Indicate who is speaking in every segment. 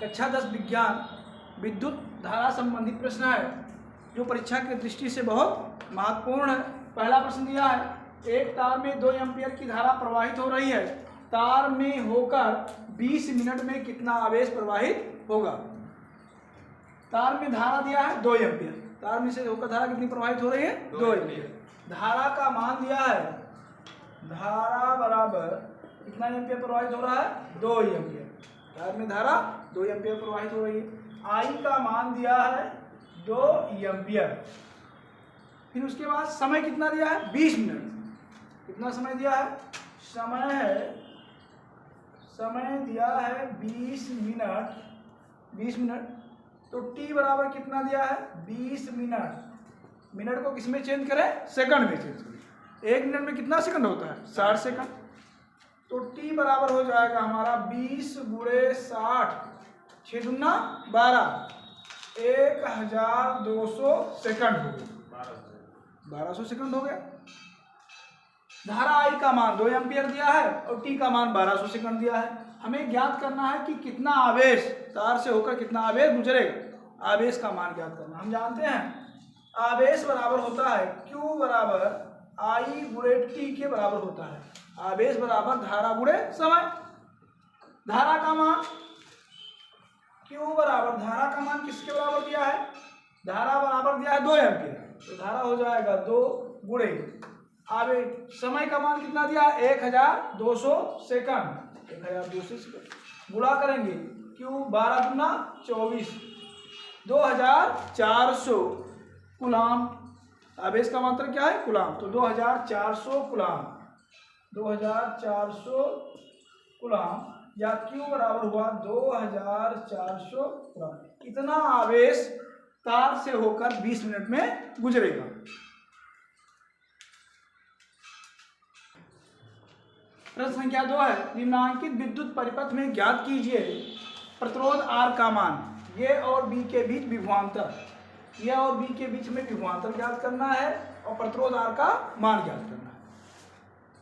Speaker 1: कक्षा 10 विज्ञान विद्युत धारा संबंधित प्रश्न है जो परीक्षा की दृष्टि से बहुत महत्वपूर्ण है। पहला प्रश्न दिया है, एक तार में 2 एम्पीयर की धारा प्रवाहित हो रही है, तार में होकर 20 मिनट में कितना आवेश प्रवाहित होगा। तार में धारा दिया है 2 एम्पीयर, तार में से होकर धारा कितनी प्रवाहित हो रही है 2 एम्पीयर। धारा का मान दिया है, धारा बराबर कितना एम्पीयर प्रवाहित हो रहा है 2 एम्पीयर। तार में धारा 2 एम्पीयर प्रवाहित हो रही है। आई का मान दिया है 2 एम्पीयर। फिर उसके बाद समय कितना दिया है 20 मिनट। कितना समय दिया है, समय दिया है 20 मिनट। 20 मिनट तो टी बराबर कितना दिया है 20 मिनट। मिनट को किस में चेंज करें, सेकंड में चेंज करें। 1 मिनट में कितना सेकंड होता है 60 सेकंड। तो टी बराबर हो जाएगा हमारा 20 × 60, 6 दूना 12, 1200 सेकंड हो गया। 1200 सेकंड हो गया। धारा आई का मान 2 एम्पीयर दिया है और टी का मान 1200 सेकंड दिया है। हमें ज्ञात करना है कि कितना आवेश, तार से होकर कितना आवेश गुजरेगा। आवेश का मान ज्ञात करना। हम जानते हैं आवेश बराबर होता है Q बराबर आई गुणे टी के बराबर होता है। आवेश बराबर धारा गुणे समय। धारा का मान Q बराबर, धारा का मान किसके बराबर दिया है, धारा बराबर दिया है 2 एम्पीयर। तो धारा हो जाएगा 2 गुणे आवेश। समय का मान कितना दिया है 1200 सेकंड। 1200 सेकंड गुणा करेंगे Q 12 दूना 24, 2400 कूलाम। आवेश का मात्रा क्या है कूलाम, तो 2400 कूलाम। 2400 कूलाम या Q बराबर हुआ 2400 कूलाम। इतना आवेश तार से होकर 20 मिनट में गुजरेगा। प्रश्न संख्या 2 है, निम्नांकित विद्युत परिपथ में ज्ञात कीजिए प्रतिरोध R का मान। ये और B के बीच विभवांतर। ये और B के बीच में विभवांतर ज्ञात करना है और प्रतिरोध R का मान ज्ञात करना है।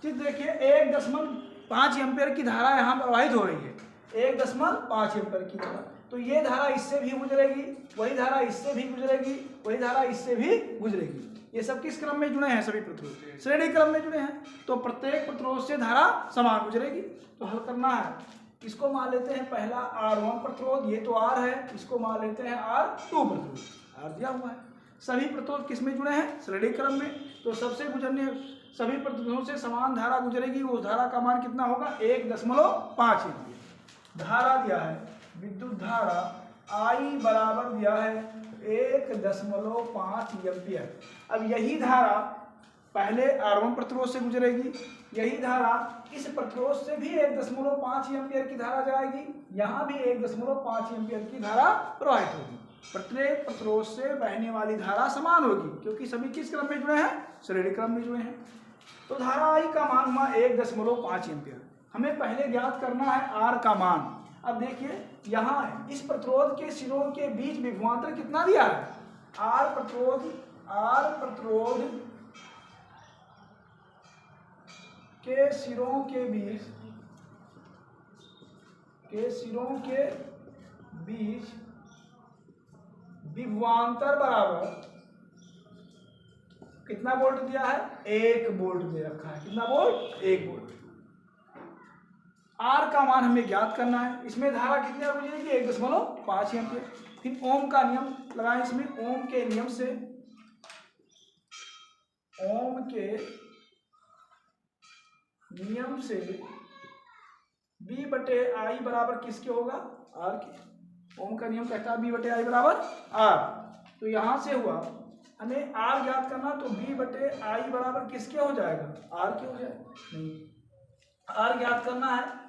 Speaker 1: चित्र देखिए, 1.5 एम्पीयर की धारा यहाँ प्रवाहित हो रही है। 1.5 एम्पीयर की धारा, तो ये धारा इससे भी गुजरेगी, वही धारा इससे भी गुजरेगी, वही धारा इससे भी गुजरेगी। ये सब किस क्रम में जुड़े हैं, सभी प्रतिरोध श्रेणी क्रम में जुड़े हैं। तो प्रत्येक प्रतिरोध से धारा समान गुजरेगी। तो हल करना है, इसको मान लेते हैं पहला R1 प्रतिरोध, ये तो R है। इसको मान लेते हैं R2 प्रतिरोध, R दिया हुआ है। सभी प्रतिरोध किस में जुड़े हैं, श्रेणी क्रम में। तो सबसे गुजरने सभी प्रतिरोधों से समान धारा गुजरेगी। उस धारा का मान कितना होगा 1.5 एम्पीयर। धारा दिया है, विद्युत धारा I बराबर दिया है 1.5 एम्पीयर। अब यही धारा पहले R1 प्रतिरोध से गुजरेगी, यही धारा इस प्रतिरोध से भी 1.5 एम्पीयर की धारा जाएगी, यहाँ भी 1.5 एम्पीयर की धारा प्रवाहित होगी। प्रत्येक प्रतिरोध से बहने वाली धारा समान होगी क्योंकि सभी किस क्रम में जुड़े हैं, श्रेणी क्रम में जुड़े हैं। तो धारा I का मान हुआ 1.5 एम्पीयर। हमें पहले ज्ञात करना है R का मान। अब देखिए, यहाँ इस प्रतिरोध के सिरों के बीच विभवांतर कितना दिया है, R प्रतिरोध के सिरों के बीच विभवांतर बराबर कितना वोल्ट दिया है, 1 वोल्ट दे रखा है। कितना वोल्ट, 1 वोल्ट। R का मान हमें ज्ञात करना है। इसमें धारा कितनी गुजरेगी 1.5 एम्पीयर। फिर ओम का नियम लगाएं। इसमें ओम के नियम से B/I बराबर किसके होगा, R के। ओम का नियम कहता है B/I बराबर R। तो यहां से हुआ हमें R ज्ञात करना, तो B/I बराबर किसके हो जाएगा, R के हो जाएगा। नहीं, R ज्ञात करना है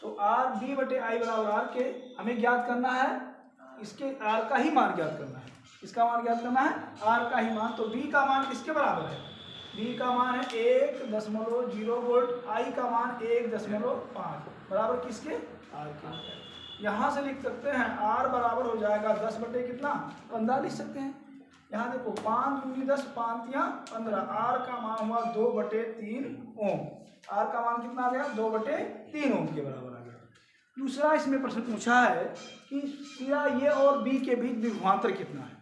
Speaker 1: तो B/I बराबर R के हमें ज्ञात करना है। इसके R का ही मान ज्ञात करना है, इसका मान ज्ञात करना है R का ही मान। तो B का मान किसके बराबर है, B का मान है 1.0 वोल्ट, I का मान 1.5 बराबर किसके, R के। यहाँ से लिख सकते हैं R बराबर हो जाएगा 10 बटे कितना 15 लिख सकते हैं। यहाँ देखो 5 दूनी 10, 5 या 15। R का मान हुआ 2/3 ओम। R का मान कितना आ गया 2/3 ओम के बराबर आ गया। दूसरा इसमें प्रश्न पूछा है कि सिरा ए और बी के बीच विभवांतर कितना है।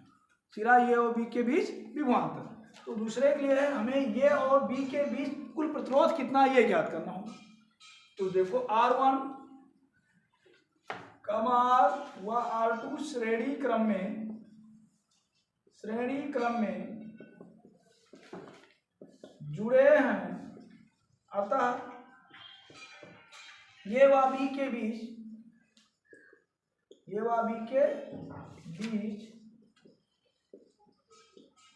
Speaker 1: सिरा ए और बी के बीच विभवांतर, तो दूसरे के लिए हमें ए और बी के बीच कुल प्रतिरोध कितना है ये ज्ञात करना होगा। तो देखो R1 R व R2 श्रेणी क्रम में जुड़े हैं, अतः ये व बी के बीच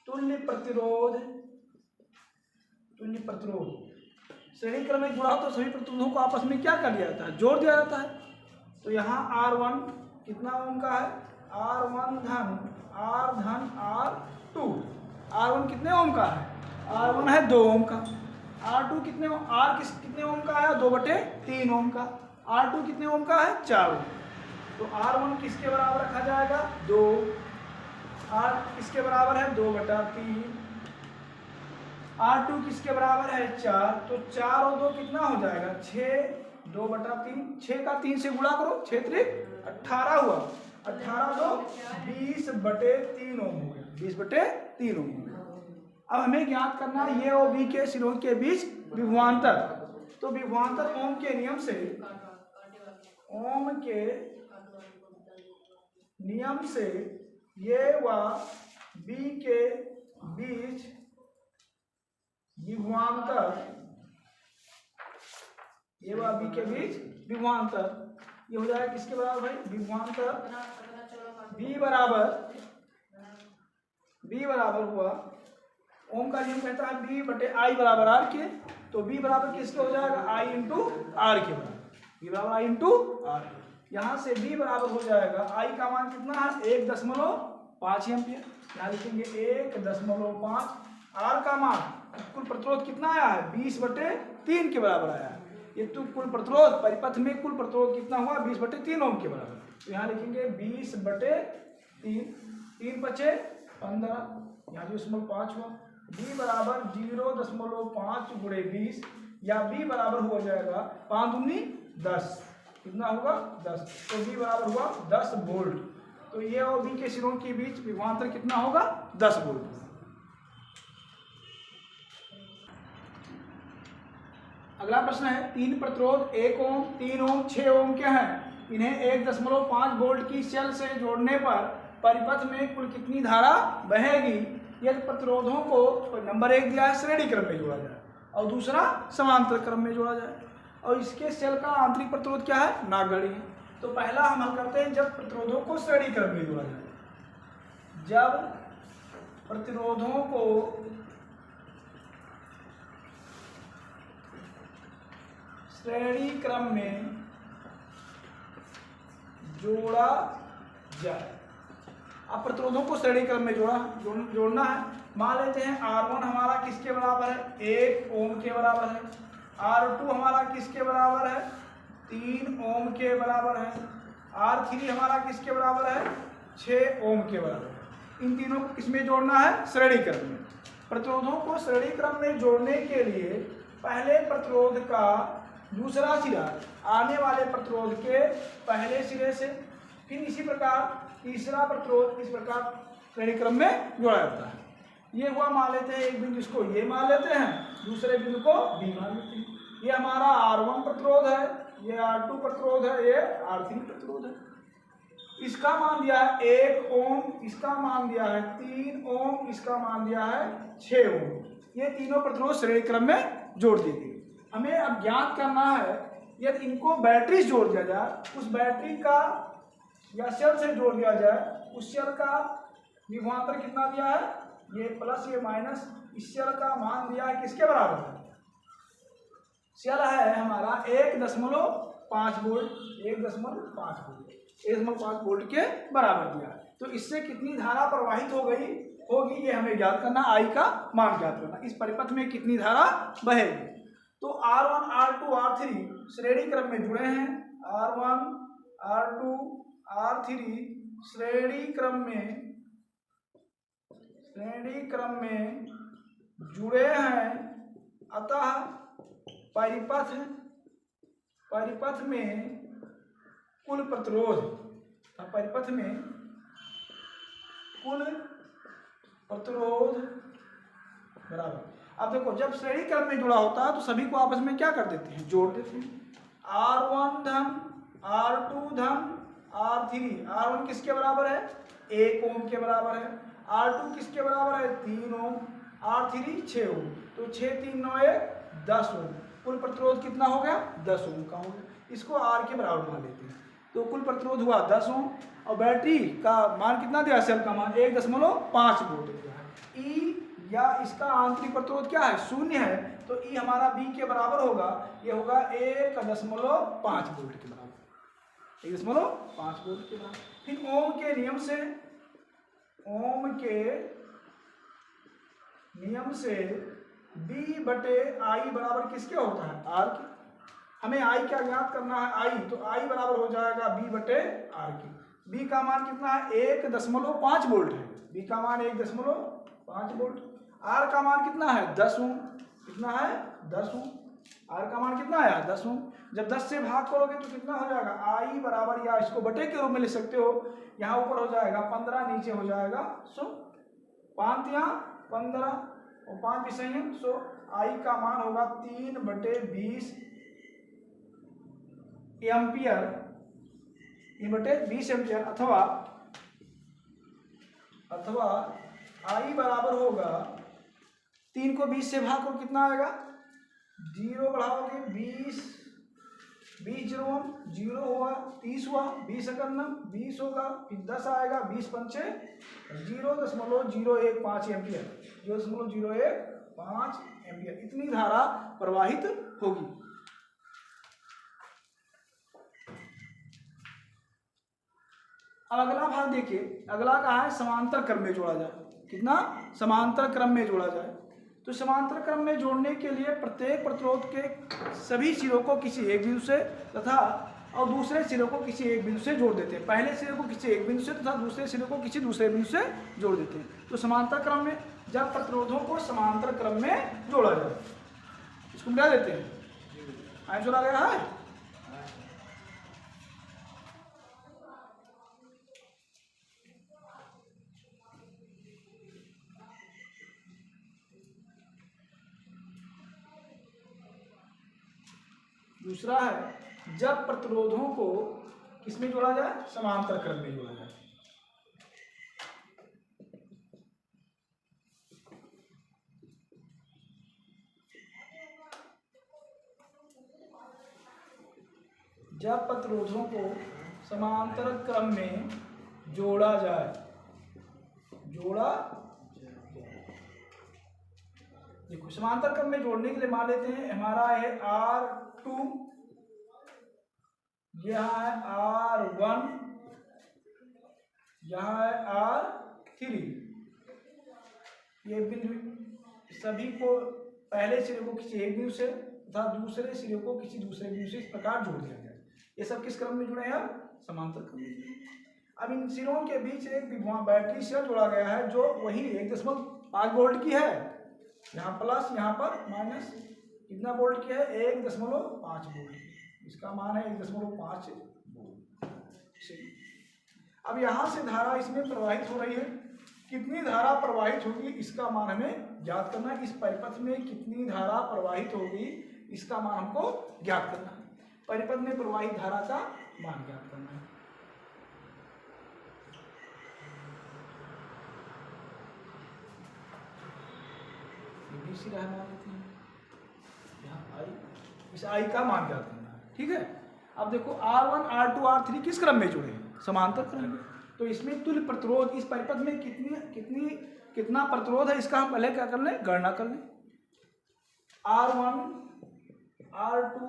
Speaker 1: तुल्य प्रतिरोध श्रेणी क्रम में जुड़ा हो तो सभी प्रतिरोधों को आपस में क्या कर दिया जाता है, जोड़ दिया जाता है। तो यहाँ R1 कितना ओम का है, R1 धन R2, R1 कितने ओम का है, R1 है 2 ओम का, R2 कितने कितने ओम का है, 2/3 ओम का, R2 कितने ओम का है, 4 ओम। तो R1 किसके बराबर रखा जाएगा, 2, R किसके बराबर है, 2/3, R2 किसके बराबर है, 4, तो 4 और 2 कितना हो जाएगा, 6, 2/3, 6 का 3 से गुणा करो, 6 3 18 हुआ, 18 2 20/3 ओम हो गया, 20/3 ओम हो गया। अब हमें ज्ञात करना है ये और बी के सिरों के बीच विभवांतर। तो विभवांतर ओम के नियम से ये व बी के बीच विभवांतर, ये व बी के बीच विभवांतर ये हो जाएगा किसके बराबर भाई, विभवांतर बी बराबर हुआ, ओम का नियम कहता है B/I बराबर R के, तो B बराबर किसके हो जाएगा, I इंटू R के बराबर, B बराबर I इंटू R। यहाँ से B बराबर हो जाएगा, I का मान कितना है, 1.5 एम्पियर, यहाँ लिखेंगे 1.5, R का मान कुल प्रतिरोध कितना आया है, 20/3 के बराबर आया है। ये तो कुल प्रतिरोध परिपथ में कुल प्रतिरोध कितना हुआ, 20/3 ओम के बराबर, तो यहाँ लिखेंगे 20/3, 3 बचे 15, यहाँ 0.5 हुआ, B बराबर 0.5 गुणे 20 या B बराबर हो जाएगा 5 दूनी 10, कितना होगा 10, तो B बराबर हुआ 10 वोल्ट। तो ये और B के सिरों के बीच विभवांतर कितना होगा, 10 वोल्ट। अगला प्रश्न है, 3 प्रतिरोध 1 ओम, 3 ओम, 6 ओम क्या है, इन्हें 1.5 वोल्ट की सेल से जोड़ने पर परिपथ में कुल कितनी धारा बहेगी यदि प्रतिरोधों को नंबर 1 दिया है श्रेणी क्रम में जोड़ा जाए और दूसरा समांतर क्रम में जोड़ा जाए, और इसके सेल का आंतरिक प्रतिरोध क्या है, नागणीय है। तो पहला हम हल करते हैं जब प्रतिरोधों को श्रेणी क्रम में जोड़ा जाए, जब प्रतिरोधों को श्रेणी क्रम में जोड़ा जाए। अब प्रतिरोधों को श्रेणी क्रम में जोड़ना है। मान लेते हैं R1 हमारा किसके बराबर है, 1 ओम के बराबर है, R2 हमारा किसके बराबर है, 3 ओम के बराबर है, R3 हमारा किसके बराबर है, 6 ओम के बराबर है। इन तीनों को किसमें जोड़ना है, श्रेणी क्रम में। प्रतिरोधों को श्रेणी क्रम में जोड़ने के लिए पहले प्रतिरोध का दूसरा सिरा आने वाले प्रतिरोध के पहले सिरे से, फिर इसी प्रकार तीसरा प्रतिरोध इस प्रकार श्रेणी क्रम में जोड़ा जाता है। ये हुआ, मान लेते हैं एक बिंदु इसको ये मान लेते हैं, दूसरे बिंदु को B मान लेते हैं। ये हमारा R1 प्रतिरोध है, ये R2 प्रतिरोध है, ये R3 प्रतिरोध है। इसका मान दिया है 1 ओम, इसका मान दिया है 3 ओम, इसका मान दिया है 6 ओम। ये तीनों प्रतिरोध श्रेणी क्रम में जोड़ दिए गए। हमें अब ज्ञात करना है यदि इनको बैटरी से जोड़ दिया जाए, उस बैटरी का या सेल से जोड़ दिया जाए, उस सेल का विभवांतर कितना दिया है, ये प्लस ये माइनस, इस सेल का मान दिया है किसके बराबर है, सेल है हमारा 1.5 वोल्ट, 1.5 वोल्ट के बराबर दिया है। तो इससे कितनी धारा प्रवाहित होगी ये हमें ज्ञात करना, आई का मान ज्ञात करना, इस परिपथ में कितनी धारा बहेगी। तो R1 R2 R3 श्रेणी क्रम में जुड़े हैं, R1 R2 R3 श्रेणी क्रम में जुड़े हैं, अतः परिपथ में कुल प्रतिरोध परिपथ में कुल प्रतिरोध बराबर। अब देखो जब श्रेणी क्रम में जुड़ा होता है तो सभी को आपस में क्या कर देते हैं, जोड़ देते हैं। R1 धन R2 धन R3। R1 किसके बराबर है, 1 ओम के बराबर है। R2 किसके बराबर है, 3 ओम। R3 6 ओम। तो 6 3 9 1 10 ओम। कुल प्रतिरोध कितना हो गया, 10 ओम का हो गया। इसको R के बराबर मान लेते हैं। तो कुल प्रतिरोध हुआ 10 ओम और बैटरी का मान कितना दिया, सेल का मान 1.5 वोल्ट दिया है। ई या इसका आंतरिक प्रतिरोध क्या है, 0 है। तो ई हमारा बी के बराबर होगा, ये होगा 1.5 वोल्ट के बराबर, 1.5 वोल्ट के बराबर। फिर ओम के नियम से बी बटे आई बराबर किसके होता है, आर के। हमें आई क्या ज्ञात करना है, आई। तो आई बराबर हो जाएगा बी बटे आर के। बी का मान कितना है, 1.5 वोल्ट है। बी का मान 1.5 वोल्ट। आर का मान कितना है, 10 ओम। कितना है, 10 ओम। आर का मान कितना है, 10 ओम। जब 10 से भाग करोगे तो कितना हो जाएगा, आई बराबर, या इसको बटे के रूप में लिख सकते हो। यहाँ ऊपर हो जाएगा 15, नीचे हो जाएगा 100। 5 यहाँ 15 और 5 भी सही है। सो आई का मान होगा 3/20 एम्पियर, 3/20 एम्पियर। अथवा आई बराबर होगा, 3 को 20 से भाग करो कितना आएगा, 0 बढ़ाओगे 20 0 हुआ, 30 हुआ, 20 9 20 होगा, फिर 10 आएगा, 20 पंचे 0.015 एम्पियर, 0.015 एम्पियर। इतनी धारा प्रवाहित होगी। अब अगला भाग देखिए, अगला कहा है समांतर क्रम में जोड़ा जाए। कितना, समांतर क्रम में जोड़ा जाए। तो समांतर क्रम में जोड़ने के लिए प्रत्येक प्रतिरोध के सभी सिरों को किसी एक बिंदु से तथा और दूसरे सिरों को किसी एक बिंदु से जोड़ देते हैं। पहले सिरे को किसी एक बिंदु से तथा दूसरे सिरे को किसी दूसरे बिंदु से जोड़ देते हैं। तो समांतर क्रम में जब प्रतिरोधों को समांतर क्रम में जोड़ा जाए, इसको मिला देते हैं। आए जोड़ा गया है। दूसरा है जब प्रतिरोधों को किसमें जोड़ा जाए, समांतर क्रम में जोड़ा जाए। जब प्रतिरोधों को समांतर क्रम में जोड़ा जाए, देखो समांतर क्रम में जोड़ने के लिए मान लेते हैं हमारा है R2, यह है R1, यह है R3। ये बिंदु सभी को पहले सिरे को किसी एक बिंदु से तथा दूसरे सिरे को किसी दूसरे बिंदु से इस प्रकार जोड़ दिया गया। ये सब किस क्रम में जुड़े हैं, अब समांतर क्रम में जुड़े। अब इन सिरों के बीच एक बैटरी सेल जोड़ा गया है जो वही 1.5 वोल्ट की है। यहाँ प्लस यहाँ पर माइनस, कितना वोल्ट की है, 1.5 वोल्ट। इसका मान है 1.5 वोल्ट। अब यहाँ से धारा इसमें प्रवाहित हो रही है। कितनी धारा प्रवाहित होगी इसका मान हमें ज्ञात करना है। इस परिपथ में कितनी धारा प्रवाहित होगी इसका मान हमको ज्ञात करना है। परिपथ में प्रवाहित धारा का मान ज्ञात करना है। इसी मान लेते हैं, यहाँ आई, इस आई का मान ज्ञात करना है। ठीक है। अब देखो R1 R2 R3 किस क्रम में जुड़े हैं, समांतर क्रम में। तो इसमें तुल्य प्रतिरोध इस परिपथ में कितना प्रतिरोध है इसका हम पहले क्या कर लें, गणना कर लें। R1 R2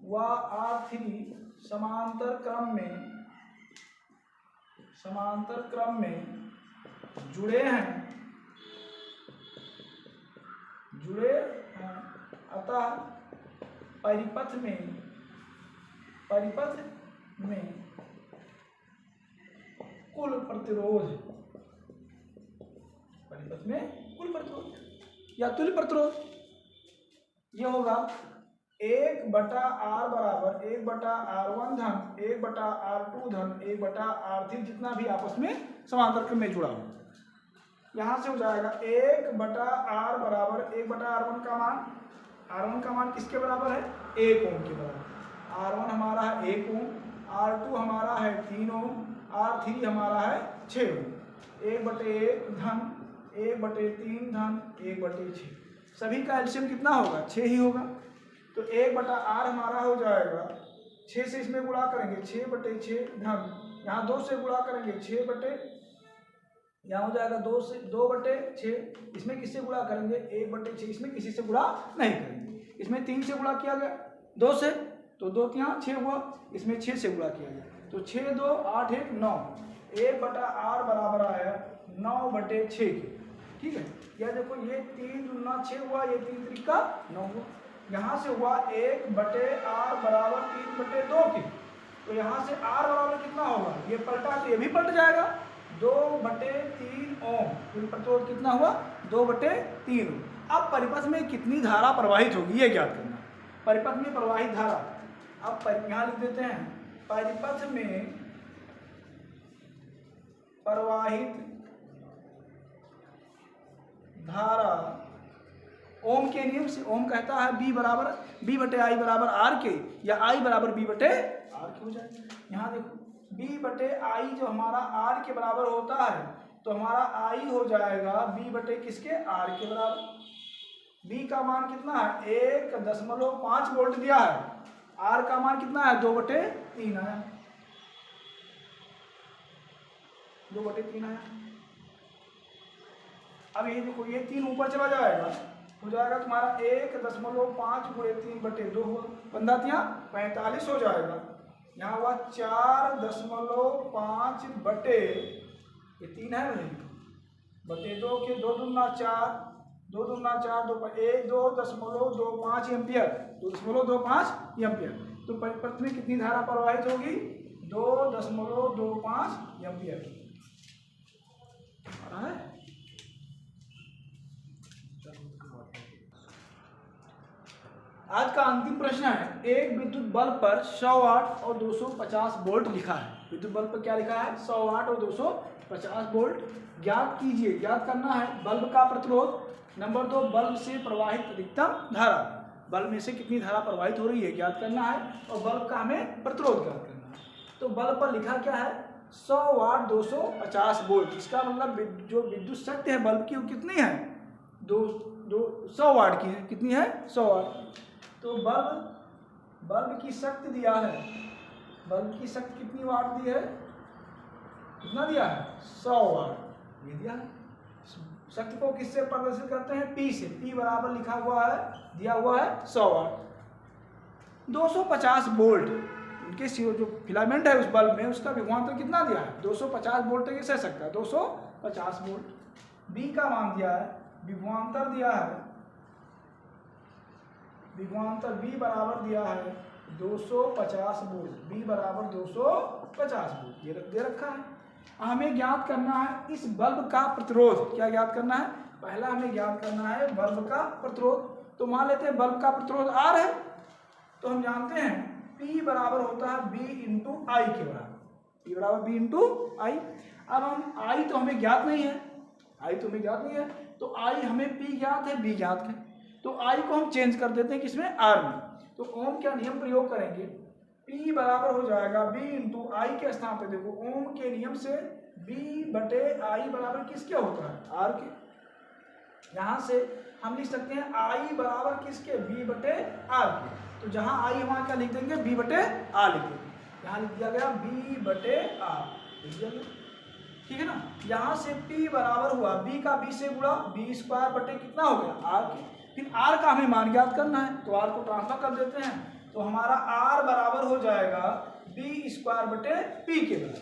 Speaker 1: व R3 समांतर क्रम में जुड़े हैं, अतः परिपथ में कुल प्रतिरोध, या तुल्य प्रतिरोध यह होगा 1/R बराबर 1/R1 धन 1/R2 धन 1/R3 जितना भी आपस में समांतर क्रम में जुड़ा हो। यहाँ से हो जाएगा 1/R बराबर 1/R1 का मान, R1 का मान किसके बराबर है? 1 ओम के बराबर। R1 हमारा है 1 ओम, R2 हमारा है 3 ओम, R3 हमारा है 6 ओम। 1/1 धन 1/3 धन 1/6, सभी का एलसीएम कितना होगा? 6 ही होगा। तो 1/R हमारा हो जाएगा 6 से इसमें गुणा करेंगे 6/6 धन यहाँ 2 से गुणा करेंगे 6 यहाँ हो जाएगा 2/6, इसमें किससे गुणा करेंगे? 1/6, इसमें किसी से गुणा नहीं करेंगे। इसमें 3 से गुणा किया गया 2 से, तो 2 यहाँ 6 हुआ, इसमें 6 से गुणा किया गया तो 6 2 8 1 9। 1/R बराबर आया 9/6 के। ठीक है, यह देखो ये 3 दूना 6 हुआ, ये 3 त्रिका 9 हुआ। यहाँ से हुआ 1/R बराबर 3/2 के, तो यहाँ से R बराबर कितना होगा? ये पलटा तो ये भी पलट जाएगा 2/3 ओम। कुल प्रतिरोध कितना हुआ? 2/3 ओम। अब परिपथ में कितनी धारा प्रवाहित होगी ये ज्ञात करना। परिपथ में प्रवाहित धारा, अब यहाँ लिख देते हैं परिपथ में प्रवाहित धारा ओम के नियम से। ओम कहता है B बराबर B/I बराबर R के, या I बराबर B/R के हो जाए। यहाँ देखो B/I जो हमारा R के बराबर होता है, तो हमारा I हो जाएगा B/ किसके? R के बराबर। B का मान कितना है? 1.5 वोल्ट दिया है। R का मान कितना है? 2/3 आया, 2/3 आया। अब ये देखो ये 3 ऊपर चला जाएगा, हो जाएगा तुम्हारा 1.5 गुणे 3/2 हुआ, 45 हो जाएगा। यहाँ हुआ 4.5 बटे ये 3 है नहीं बटे 2 के 2 दूना 4, 2 दूना 4 2 2.25 एम्पियर, 2.25 एम्पियर। तो परिपथ में कितनी धारा प्रवाहित होगी? 2.25 एम्पियर। आज का अंतिम प्रश्न है, एक विद्युत बल्ब पर 100 वाट और 250 वोल्ट लिखा है। विद्युत बल्ब पर क्या लिखा है? 100 वाट और 250 वोल्ट। ज्ञात कीजिए, ज्ञात करना है बल्ब का प्रतिरोध। नंबर 2, बल्ब से प्रवाहित अधिकतम धारा। बल्ब में से कितनी धारा प्रवाहित हो रही है ज्ञात करना है, और बल्ब का हमें प्रतिरोध ज्ञात करना है। तो बल्ब पर लिखा क्या है? 100 वाट 250 वोल्ट। इसका मतलब जो विद्युत शक्ति है बल्ब की वो कितनी है? 100 वाट की है। कितनी है? 100 वाट। तो बल्ब की शक्ति दिया है, बल्ब की शक्ति कितनी वाट दी है? कितना दिया है? 100 वाट ये दिया है। शक्ति को किससे प्रदर्शित करते हैं? P से। P बराबर लिखा हुआ है, दिया हुआ है 100 वाट। 250 वोल्ट उनके जो फिलामेंट है उस बल्ब में, उसका विभवांतर कितना दिया है? 250 वोल्ट तक ये सह सकता है, 250 वोल्ट। B का मान दिया है, विभवांतर दिया है, विभवांतर B बराबर दिया है 250 वोल्ट। B बराबर 250 वोल्ट ये दे रखा है। हमें ज्ञात करना है इस बल्ब का प्रतिरोध। क्या ज्ञात करना है? पहला हमें ज्ञात करना है बल्ब का प्रतिरोध। तो मान लेते हैं बल्ब का प्रतिरोध R है, तो हम जानते हैं P बराबर होता है B इंटू I के बराबर। P बराबर B इंटू I। अब हम I तो हमें ज्ञात नहीं है, I तो हमें ज्ञात नहीं है, तो I हमें P ज्ञात है, B ज्ञात है, तो I को हम चेंज कर देते हैं किसमें? R में। तो ओम का नियम प्रयोग करेंगे, P बराबर हो जाएगा B इंटू I के स्थान पे देखो ओम के नियम से B/I बराबर किसके होता है? R के। यहाँ से हम लिख सकते हैं I बराबर किसके? B/R के। तो जहाँ I वहाँ क्या लिख देंगे? B/R लिख देंगे। यहाँ लिख दिया गया B/R लिख दिया गया। ठीक है ना। यहाँ से P बराबर हुआ B का B से गुणा B² बटे कितना हो गया? R के। फिर R का हमें मान ज्ञात करना है, तो R को ट्रांसफर कर देते हैं, तो हमारा R बराबर हो जाएगा B² बटे P के बराबर।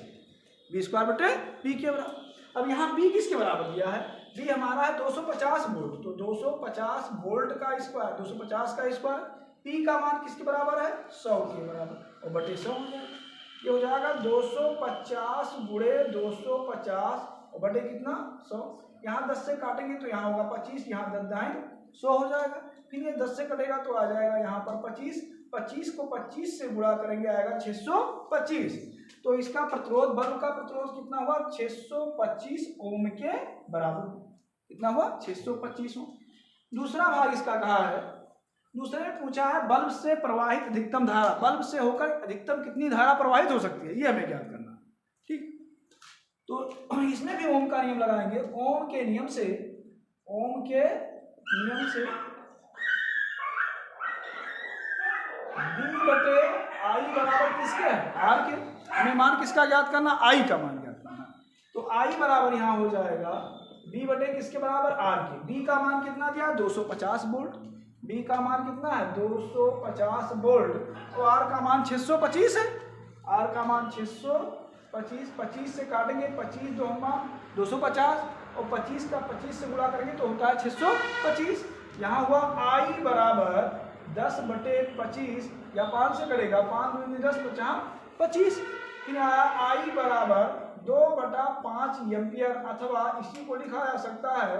Speaker 1: B² बटे P के बराबर। अब यहाँ B किसके बराबर दिया है? B हमारा है 250 वोल्ट, तो 250 वोल्ट का स्क्वायर 250 का स्क्वायर। P का मान किसके बराबर है? 100 के बराबर, और बटे 100 हो जाएगा। ये हो जाएगा 250 गुणे 250 और बटे कितना? 100। यहाँ 10 से काटेंगे तो यहाँ होगा 25, यहाँ 10 दाएं 100 हो जाएगा। फिर ये 10 से कटेगा तो आ जाएगा यहाँ पर 25, 25 को 25 से गुणा करेंगे आएगा 625। तो इसका प्रतिरोध, बल्ब का प्रतिरोध कितना हुआ? 625 ओम के बराबर। कितना हुआ? 625 ओम। दूसरा भाग इसका कहा है, दूसरे ने पूछा है बल्ब से प्रवाहित अधिकतम धारा, बल्ब से होकर अधिकतम कितनी धारा प्रवाहित हो सकती है, ये हमें ज्ञात करना। ठीक, तो इसमें भी ओम का नियम लगाएंगे। ओम के नियम से V बटे आई बराबर किसके? आर के। हमें मान किसका ज्ञात करना? आई का मान ज्ञात करना। तो आई बराबर यहाँ हो जाएगा V बटे किसके बराबर? आर के। B का मान कितना दिया? 250 वोल्ट। B का मान कितना है? 250 वोल्ट। तो R का मान 625 है। R का मान 625, 25 से काटेंगे 25 दो हम 250 और 25 का 25 से गुणा करेंगे तो होता है 625। यहाँ हुआ I बराबर 10 बटे 25 या 5 से करेगा 5 दूनी 10 50 25। फिर आया I बराबर 2/5 एम्पियर, अथवा इसी को लिखा जा सकता है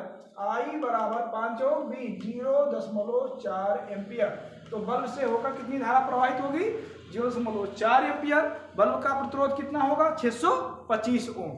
Speaker 1: I बराबर 5 20 0.4 एम्पियर। तो बल्ब से होकर कितनी धारा प्रवाहित होगी? 0.4 एम्पियर। बल्ब का प्रतिरोध कितना होगा? 625 ओम।